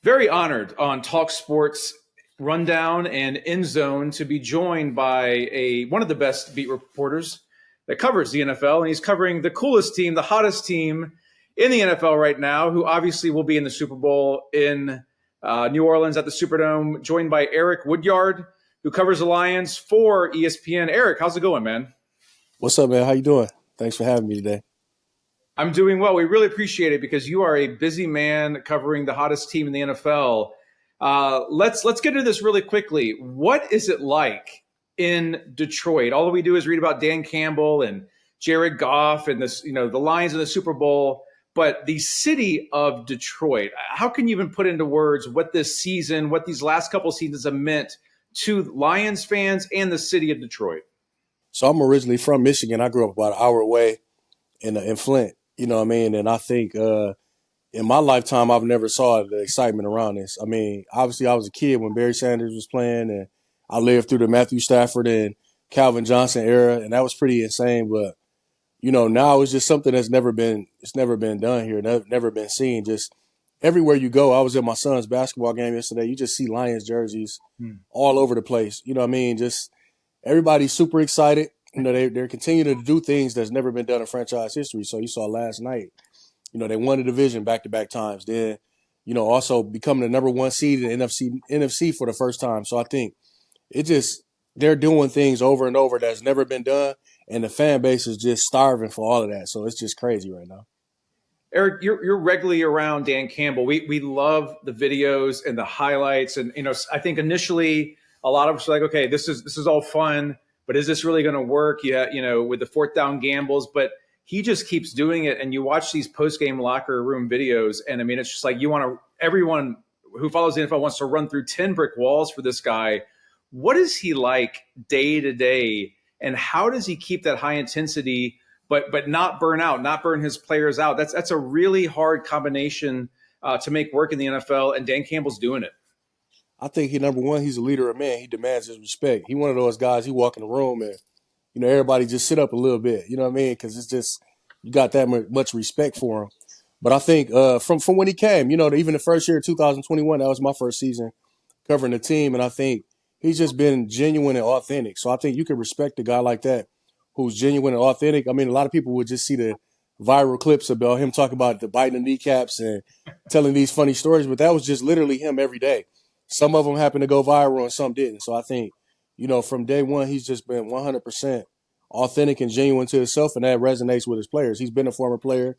Very honored on talkSPORT's Rundown and End Zone to be joined by one of the best beat reporters that covers the NFL, and he's covering the coolest team, the hottest team in the NFL right now, who obviously will be in the Super Bowl in New Orleans at the Superdome, joined by Eric Woodyard, who covers the Lions for ESPN. Eric, how's it going, man? What's up, man? How you doing? Thanks for having me today. I'm doing well. We really appreciate it because you are a busy man covering the hottest team in the NFL. Let's get into this really quickly. What is it like in Detroit? All we do is read about Dan Campbell and Jared Goff and this, the Lions in the Super Bowl. But the city of Detroit, how can you even put into words what this season, what these last couple of seasons have meant to Lions fans and the city of Detroit? So I'm originally from Michigan. I grew up about an hour away in Flint. You know what I mean? And I think in my lifetime, I've never saw the excitement around this. I mean, obviously, I was a kid when Barry Sanders was playing, and I lived through the Matthew Stafford and Calvin Johnson era, and that was pretty insane. But, now it's just something that's never been done here, never been seen. Just everywhere you go. I was at my son's basketball game yesterday. You just see Lions jerseys all over the place. You know what I mean? Just everybody's super excited. They're continuing to do things that's never been done in franchise history. So you saw last night, they won the division back-to-back times. Then, also becoming the number one seed in the NFC for the first time. So I think they're doing things over and over that's never been done, and the fan base is just starving for all of that. So it's just crazy right now. Eric, you're regularly around Dan Campbell. We love the videos and the highlights, and I think initially a lot of us are like, okay, this is all fun. But is this really going to work? Yeah, with the fourth down gambles. But he just keeps doing it. And you watch these post-game locker room videos. And, it's just like everyone who follows the NFL wants to run through 10 brick walls for this guy. What is he like day to day? And how does he keep that high intensity but not burn out, not burn his players out? That's a really hard combination to make work in the NFL. And Dan Campbell's doing it. I think number one, he's a leader of men. He demands his respect. He one of those guys, he walk in the room and, everybody just sit up a little bit, you know what I mean? Because it's just, you got that much respect for him. But I think from when he came, even the first year, 2021, that was my first season covering the team. And I think he's just been genuine and authentic. So I think you can respect a guy like that who's genuine and authentic. A lot of people would just see the viral clips about him talking about the biting the kneecaps and telling these funny stories. But that was just literally him every day. Some of them happened to go viral and some didn't. So I think, from day one, he's just been 100% authentic and genuine to himself, and that resonates with his players. He's been a former player,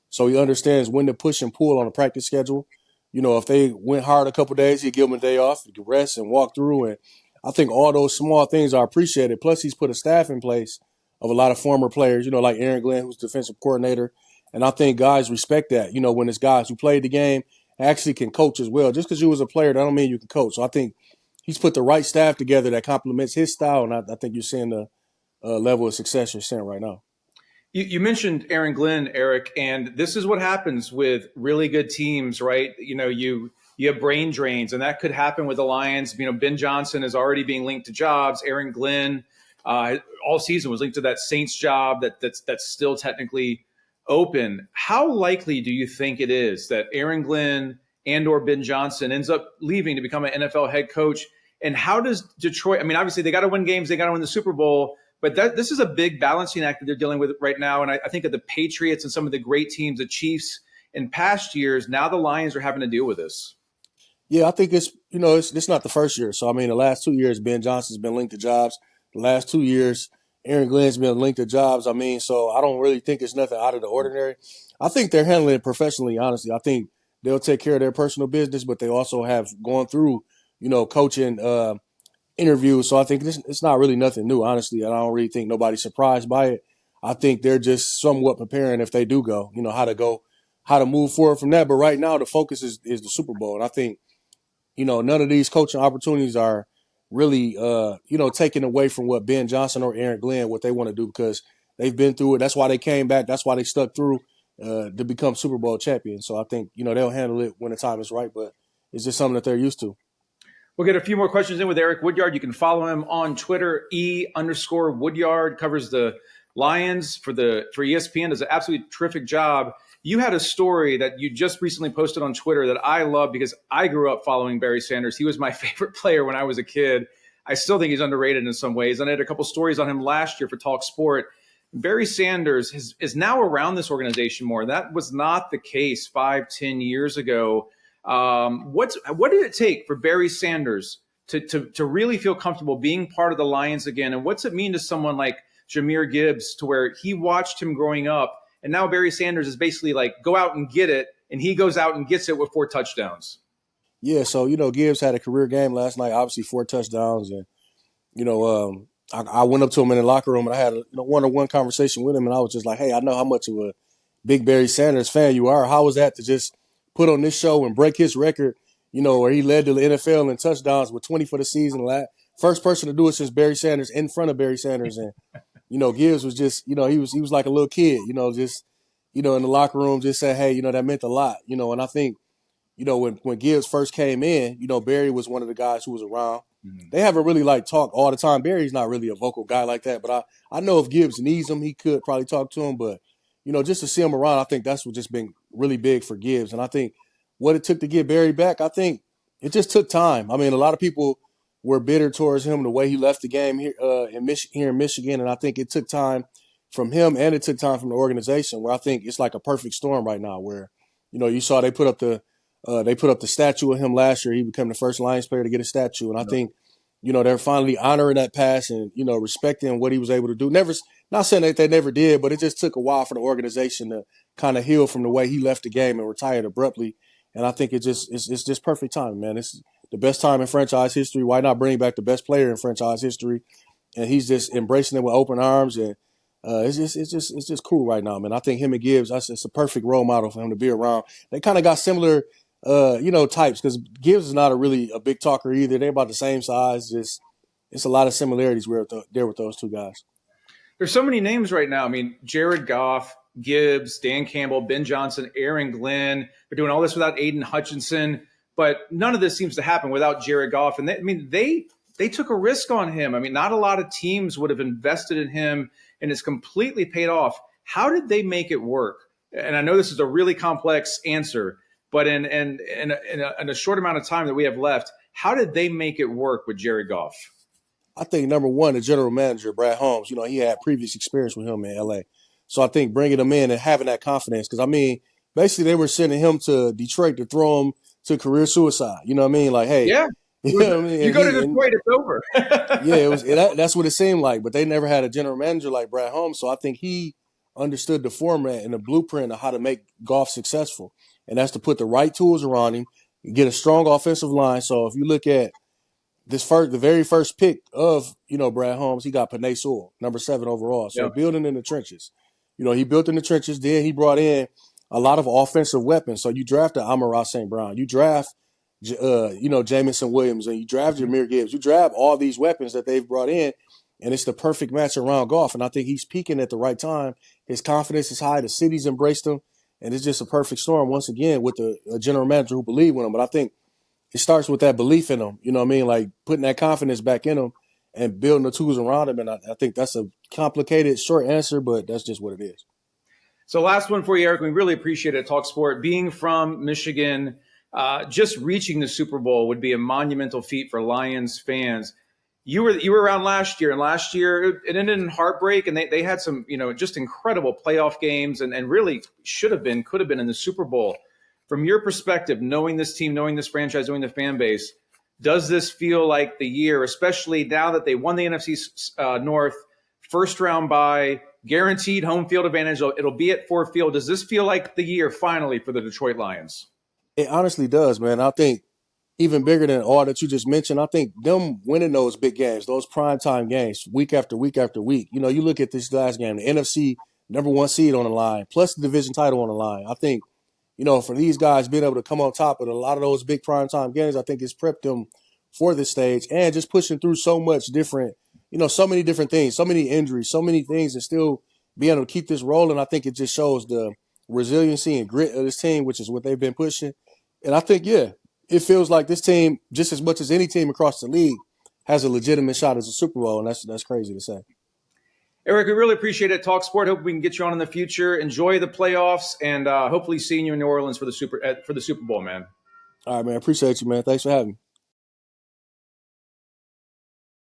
so he understands when to push and pull on a practice schedule. If they went hard a couple of days, he'd give them a day off, he could rest and walk through. And I think all those small things are appreciated. Plus, he's put a staff in place of a lot of former players, like Aaron Glenn, who's defensive coordinator. And I think guys respect that, when it's guys who played the game, actually can coach as well. Just because you was a player, that don't mean you can coach. So I think he's put the right staff together that complements his style, and I think you're seeing the level of success you're seeing right now. You mentioned Aaron Glenn, Eric, and this is what happens with really good teams, right? You have brain drains, and that could happen with the Lions. Ben Johnson is already being linked to jobs. Aaron Glenn all season was linked to that Saints job that's still technically open. How likely do you think it is that Aaron Glenn and or Ben Johnson ends up leaving to become an NFL head coach? And how does Detroit, obviously they got to win games, they got to win the Super Bowl, but this is a big balancing act that they're dealing with right now. And I think of the Patriots and some of the great teams, the Chiefs in past years, now the Lions are having to deal with this. Yeah, I think it's not the first year. So, the last 2 years, Ben Johnson's been linked to jobs. The last 2 years, Aaron Glenn's been linked to jobs. So I don't really think it's nothing out of the ordinary. I think they're handling it professionally, honestly. I think they'll take care of their personal business, but they also have gone through, coaching interviews. So I think it's not really nothing new, honestly. And I don't really think nobody's surprised by it. I think they're just somewhat preparing if they do go, how to move forward from that. But right now the focus is the Super Bowl. And I think, none of these coaching opportunities are really, taking away from what Ben Johnson or Aaron Glenn, what they want to do, because they've been through it. That's why they came back. That's why they stuck through to become Super Bowl champions. So I think, they'll handle it when the time is right, but it's just something that they're used to. We'll get a few more questions in with Eric Woodyard. You can follow him on Twitter, _Woodyard, covers the Lions for ESPN, does an absolutely terrific job. You had a story that you just recently posted on Twitter that I love because I grew up following Barry Sanders. He was my favorite player when I was a kid. I still think he's underrated in some ways. And I had a couple stories on him last year for talkSPORT. Barry Sanders is now around this organization more. That was not the case 5-10 years ago. What did it take for Barry Sanders to really feel comfortable being part of the Lions again? And what's it mean to someone like Jahmyr Gibbs, to where he watched him growing up, and now Barry Sanders is basically like, go out and get it, and he goes out and gets it with 4 touchdowns? Yeah, so Gibbs had a career game last night. Obviously, 4 touchdowns, and I went up to him in the locker room and I had a one-on-one conversation with him, and I was just like, "Hey, I know how much of a big Barry Sanders fan you are. How was that to just put on this show and break his record? Where he led the NFL in touchdowns with 20 for the season. First person to do it since Barry Sanders, in front of Barry Sanders, and Gibbs was just he was like a little kid, just in the locker room, just saying, hey, that meant a lot, and I think when Gibbs first came in, Barry was one of the guys who was around. Mm-hmm. They haven't really talked all the time. Barry's not really a vocal guy like that, but I know if Gibbs needs him, he could probably talk to him. But just to see him around, I think that's what just been really big for Gibbs. And I think what it took to get Barry back, I think it just took time. I mean, a lot of people were bitter towards him the way he left the game here in Michigan, and I think it took time from him and it took time from the organization. Where I think it's like a perfect storm right now. Where you saw they put up the statue of him last year. He became the first Lions player to get a statue. And I think, they're finally honoring that pass and, respecting what he was able to do. Not saying that they never did, but it just took a while for the organization to kind of heal from the way he left the game and retired abruptly. And I think it's just perfect time, man. It's the best time in franchise history. Why not bring back the best player in franchise history? And he's just embracing it with open arms. And it's just cool right now, man. I think him and Gibbs, it's a perfect role model for him to be around. They kind of got similar types, because Gibbs is not a big talker either. They're about the same size. It's a lot of similarities there with those two guys. There's so many names right now. I mean, Jared Goff, Gibbs, Dan Campbell, Ben Johnson, Aaron Glenn. They're doing all this without Aiden Hutchinson, but none of this seems to happen without Jared Goff. And they took a risk on him. I mean, not a lot of teams would have invested in him, and it's completely paid off. How did they make it work? And I know this is a really complex answer, but in a short amount of time that we have left, how did they make it work with Jared Goff? I think, number one, the general manager, Brad Holmes, he had previous experience with him in L.A. So I think bringing him in and having that confidence, because, basically they were sending him to Detroit to throw him to career suicide. You know what I mean? Like, hey. Yeah. You know what I mean? You go to Detroit, it's over. Yeah, that's what it seemed like. But they never had a general manager like Brad Holmes. So I think he understood the format and the blueprint of how to make Goff successful. And that's to put the right tools around him, get a strong offensive line. So if you look at the very first pick of, Brad Holmes, he got Penei Sewell, number 7 overall. So building in the trenches. He built in the trenches. Then he brought in a lot of offensive weapons. So you drafted Amon-Ra St. Brown. You draft, Jamison Williams, and you draft Jahmyr Gibbs. You draft all these weapons that they've brought in, and it's the perfect match around Goff. And I think he's peaking at the right time. His confidence is high. The city's embraced him. And it's just a perfect storm, once again, with a general manager who believes in him. But I think it starts with that belief in him, like putting that confidence back in him and building the tools around him. And I think that's a complicated, short answer, but that's just what it is. So last one for you, Eric. We really appreciate it, talkSPORT. Being from Michigan, just reaching the Super Bowl would be a monumental feat for Lions fans. You were around last year, and last year it ended in heartbreak, and they had some, just incredible playoff games and really could have been in the Super Bowl. From your perspective, knowing this team, knowing this franchise, knowing the fan base, does this feel like the year, especially now that they won the NFC North, first round bye, guaranteed home field advantage? It'll be at Ford Field. Does this feel like the year finally for the Detroit Lions? It honestly does, man. I think even bigger than all that you just mentioned, I think them winning those big games, those primetime games, week after week after week. You look at this last game, the NFC number 1 seed on the line, plus the division title on the line. I think, for these guys being able to come on top of a lot of those big primetime games, I think it's prepped them for this stage, and just pushing through so much different, so many different things, so many injuries, so many things, and still being able to keep this rolling. I think it just shows the resiliency and grit of this team, which is what they've been pushing. And I think, it feels like this team, just as much as any team across the league, has a legitimate shot at a Super Bowl, and that's crazy to say. Eric, we really appreciate it. Talk Sport. Hope we can get you on in the future. Enjoy the playoffs, and hopefully seeing you in New Orleans for the Super Bowl, man. All right, man. Appreciate you, man. Thanks for having me.